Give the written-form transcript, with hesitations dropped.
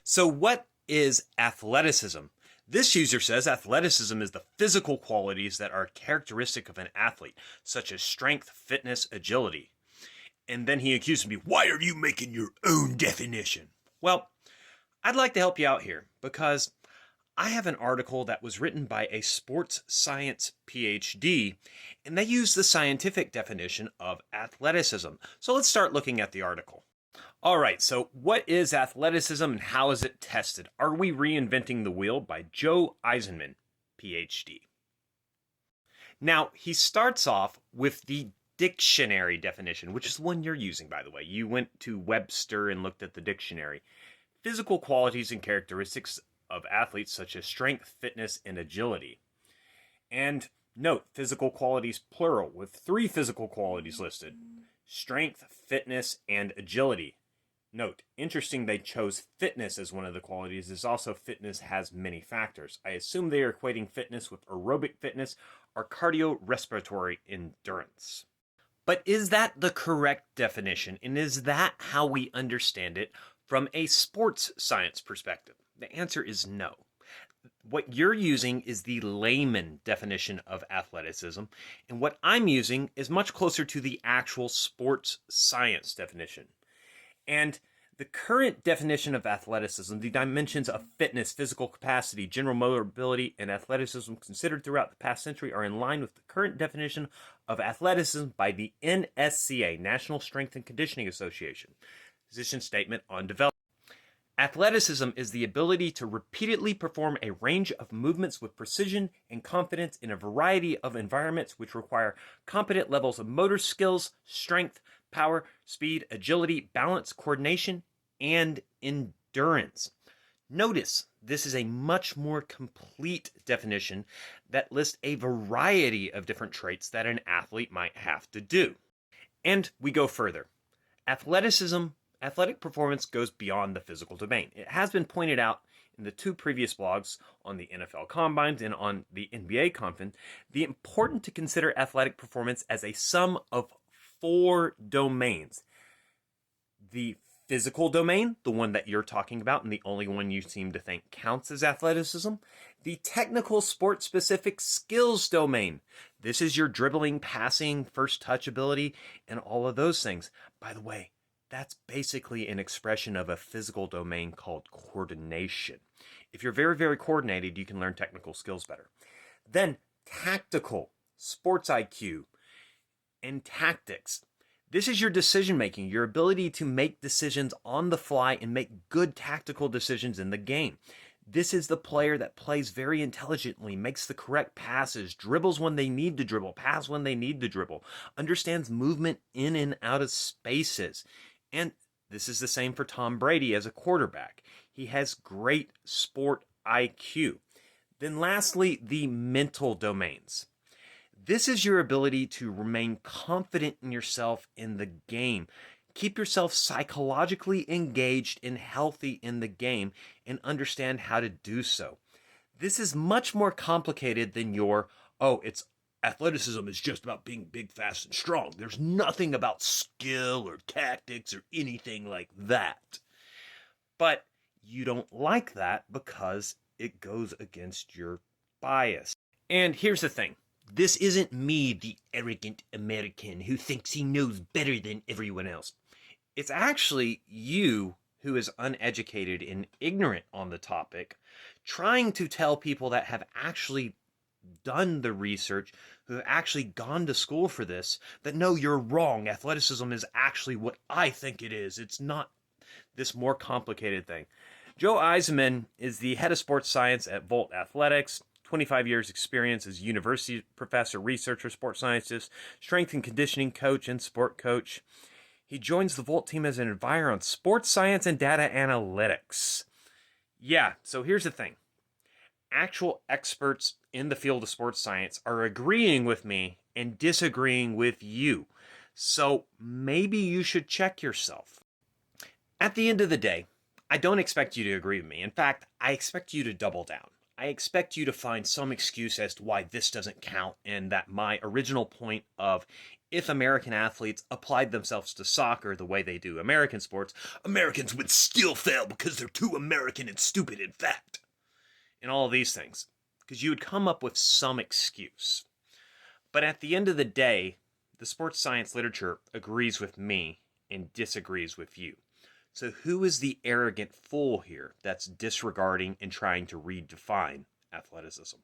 So, what is athleticism? This user says athleticism is the physical qualities that are characteristic of an athlete, such as strength, fitness, agility. And then he accuses me, why are you making your own definition? Well, I'd like to help you out here because I have an article that was written by a sports science PhD, and they use the scientific definition of athleticism. So let's start looking at the article. All right, so what is athleticism and how is it tested? Are we reinventing the wheel? By Joe Eisenman, PhD. Now, he starts off with the dictionary definition, which is the one you're using, by the way. You went to Webster and looked at the dictionary. Physical qualities and characteristics of athletes such as strength, fitness, and agility. And note, physical qualities plural, with 3 physical qualities listed: strength, fitness, and agility. Note, interesting they chose fitness as one of the qualities, as also fitness has many factors. I assume they are equating fitness with aerobic fitness or cardiorespiratory endurance. But is that the correct definition, and is that how we understand it from a sports science perspective? The answer is no. What you're using is the layman definition of athleticism, and what I'm using is much closer to the actual sports science definition. And the current definition of athleticism, the dimensions of fitness, physical capacity, general mobility, and athleticism considered throughout the past century are in line with the current definition of athleticism by the NSCA, National Strength and Conditioning Association. Position statement on development. Athleticism is the ability to repeatedly perform a range of movements with precision and confidence in a variety of environments which require competent levels of motor skills, strength, power, speed, agility, balance, coordination, and endurance. Notice this is a much more complete definition that lists a variety of different traits that an athlete might have to do. And we go further. Athletic performance goes beyond the physical domain. It has been pointed out in the 2 previous blogs on the NFL Combines and on the NBA Combine, the important to consider athletic performance as a sum of 4 domains. The physical domain, the one that you're talking about and the only one you seem to think counts as athleticism. The technical sport-specific skills domain. This is your dribbling, passing, first touch ability, and all of those things. By the way, that's basically an expression of a physical domain called coordination. If you're very, very coordinated, you can learn technical skills better. Then tactical, sports IQ, and tactics. This is your decision making, your ability to make decisions on the fly and make good tactical decisions in the game. This is the player that plays very intelligently, makes the correct passes, dribbles when they need to dribble, pass when they need to dribble, understands movement in and out of spaces. And this is the same for Tom Brady as a quarterback. He has great sport IQ. Then lastly, the mental domains. This is your ability to remain confident in yourself in the game. Keep yourself psychologically engaged and healthy in the game and understand how to do so. This is much more complicated than it's athleticism is just about being big, fast, and strong. There's nothing about skill or tactics or anything like that. But you don't like that because it goes against your bias. And here's the thing. This isn't me, the arrogant American who thinks he knows better than everyone else. It's actually you who is uneducated and ignorant on the topic, trying to tell people that have actually done the research, who have actually gone to school for this, that no, you're wrong. Athleticism is actually what I think it is. It's not this more complicated thing. Joe Eisenman is the head of sports science at Volt Athletics. 25 years experience as university professor, researcher, sports scientist, strength and conditioning coach, and sport coach. He joins the Volt team as an advisor on sports science and data analytics. Yeah, so here's the thing. Actual experts in the field of sports science are agreeing with me and disagreeing with you. So maybe you should check yourself. At the end of the day, I don't expect you to agree with me. In fact, I expect you to double down. I expect you to find some excuse as to why this doesn't count and that my original point of if American athletes applied themselves to soccer the way they do American sports, Americans would still fail because they're too American and stupid and fat. And all of these things. Because you would come up with some excuse. But at the end of the day, the sports science literature agrees with me and disagrees with you. So who is the arrogant fool here that's disregarding and trying to redefine athleticism?